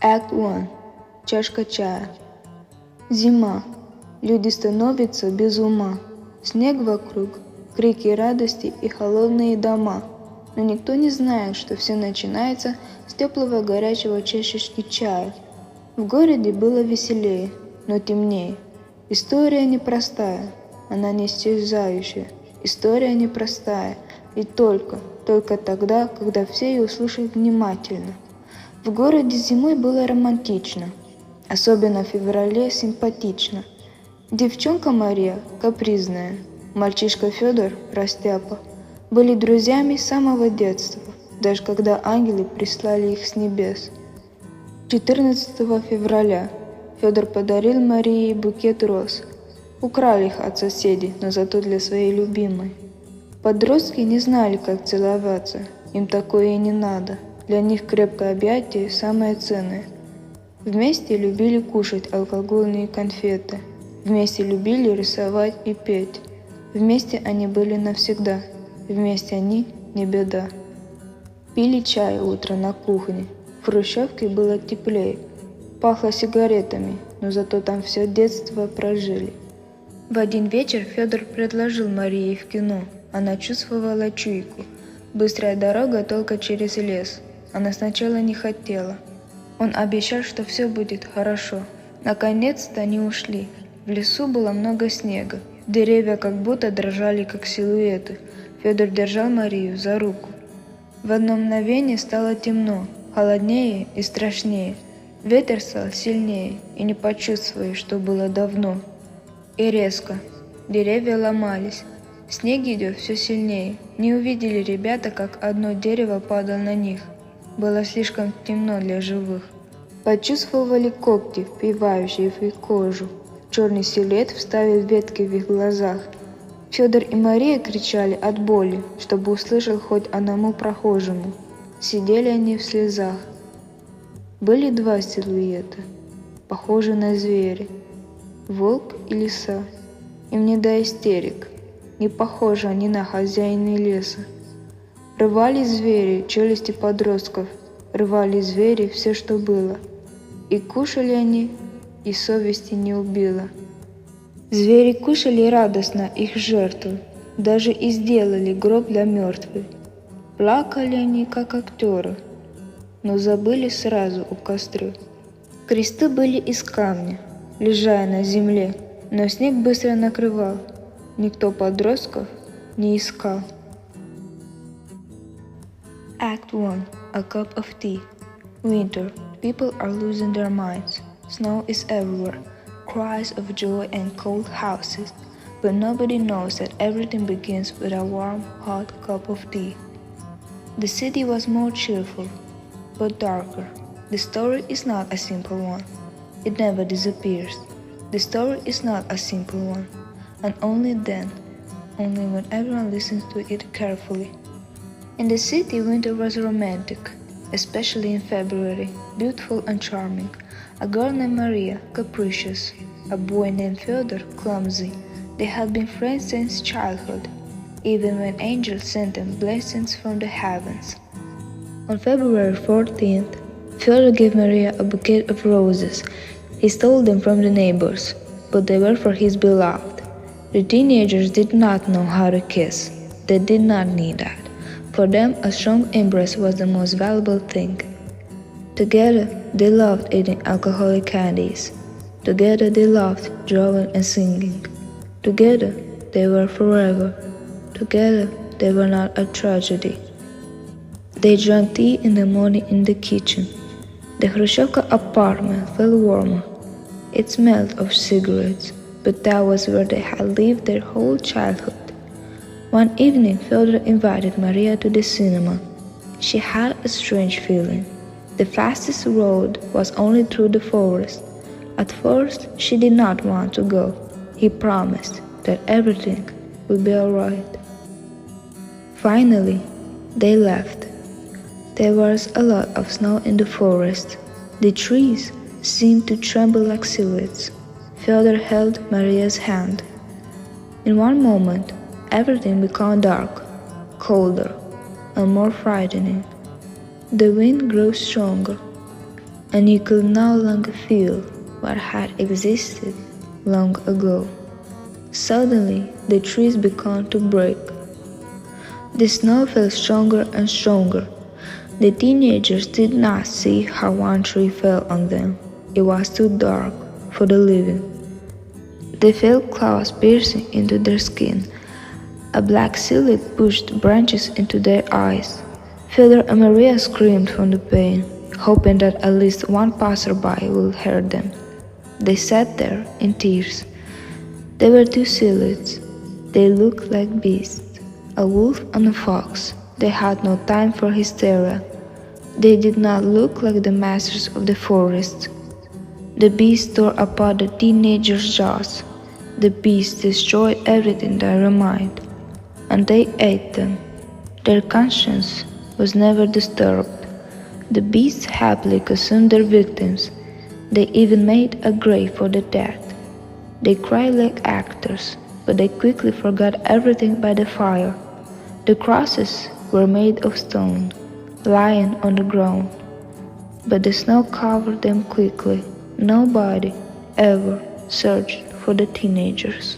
Act 1. Чашка чая. Зима. Люди становятся без ума. Снег вокруг, крики радости и холодные дома. Но никто не знает, что все начинается с теплого горячего чашечки чая. В городе было веселее, но темнее. История непростая, она не исчезающая. История непростая, и только тогда, когда все ее слушают внимательно. В городе зимой было романтично, особенно в феврале симпатично. Девчонка Мария капризная, мальчишка Федор растяпа были друзьями с самого детства, даже когда ангелы прислали их с небес. 14 февраля Федор подарил Марии букет роз. Украли их от соседей, но зато для своей любимой. Подростки не знали, как целоваться, им такое и не надо. Для них крепкое объятие самое ценное. Вместе любили кушать алкогольные конфеты. Вместе любили рисовать и петь. Вместе они были навсегда. Вместе они не беда. Пили чай утро на кухне. В хрущевке было теплее. Пахло сигаретами, но зато там все детство прожили. В один вечер Федор предложил Марии в кино. Она чувствовала чуйку. Быстрая дорога только через лес. Она сначала не хотела. Он обещал, что все будет хорошо. Наконец-то они ушли. В лесу было много снега. Деревья как будто дрожали, как силуэты. Федор держал Марию за руку. В одно мгновение стало темно, холоднее и страшнее. Ветер стал сильнее, и не почувствовали, что было давно. И резко. Деревья ломались. Снег идет все сильнее. Не увидели ребята, как одно дерево падало на них. Было слишком темно для живых. Почувствовали когти, впивающие в их кожу. Черный силуэт вставил ветки в их глазах. Федор и Мария кричали от боли, чтобы услышал хоть одному прохожему. Сидели они в слезах. Были два силуэта, похожие на зверя. Волк и лиса. Им не до истерик. Не похожи они на хозяина леса. Рвали звери челюсти подростков, рвали звери все, что было. И кушали они, и совести не убило. Звери кушали радостно их жертву, даже и сделали гроб для мертвых. Плакали они, как актеры, но забыли сразу у костра. Кресты были из камня, лежая на земле, но снег быстро накрывал. Никто подростков не искал. Act 1. A cup of tea. Winter. People are losing their minds. Snow is everywhere. Cries of joy and cold houses. But nobody knows that everything begins with a warm, hot cup of tea. The city was more cheerful, but darker. The story is not a simple one. It never disappears. The story is not a simple one. And only then, only when everyone listens to it carefully. In the city, winter was romantic, especially in February, beautiful and charming. A girl named Maria, capricious. A boy named Fyodor, clumsy. They had been friends since childhood, even when angels sent them blessings from the heavens. On February 14th, Fyodor gave Maria a bouquet of roses. He stole them from the neighbors, but they were for his beloved. The teenagers did not know how to kiss. They did not need that. For them, a strong embrace was the most valuable thing. Together, they loved eating alcoholic candies. Together, they loved drawing and singing. Together, they were forever. Together, they were not a tragedy. They drank tea in the morning in the kitchen. The Khrushchevka apartment felt warmer. It smelled of cigarettes, but that was where they had lived their whole childhood. One evening, Fyodor invited Maria to the cinema. She had a strange feeling. The fastest road was only through the forest. At first, she did not want to go. He promised that everything would be all right. Finally, they left. There was a lot of snow in the forest. The trees seemed to tremble like silhouettes. Fyodor held Maria's hand. In one moment, everything became dark, colder, and more frightening. The wind grew stronger. and you could no longer feel what had existed long ago. Suddenly, the trees began to break. The snow fell stronger and stronger. The teenagers did not see how one tree fell on them. It was too dark for the living. They felt claws piercing into their skin. A black silhouette pushed branches into their eyes. Father and Maria screamed from the pain, hoping that at least one passerby would hear them. They sat there in tears. There were two silhouettes. They looked like beasts, a wolf and a fox. They had no time for hysteria. They did not look like the masters of the forest. The beasts tore apart the teenagers' jaws. The beasts destroyed everything that remained, and they ate them. Their conscience was never disturbed. The beasts happily consumed their victims. They even made a grave for the dead. They cried like actors, but they quickly forgot everything by the fire. The crosses were made of stone, lying on the ground, but the snow covered them quickly. Nobody ever searched for the teenagers.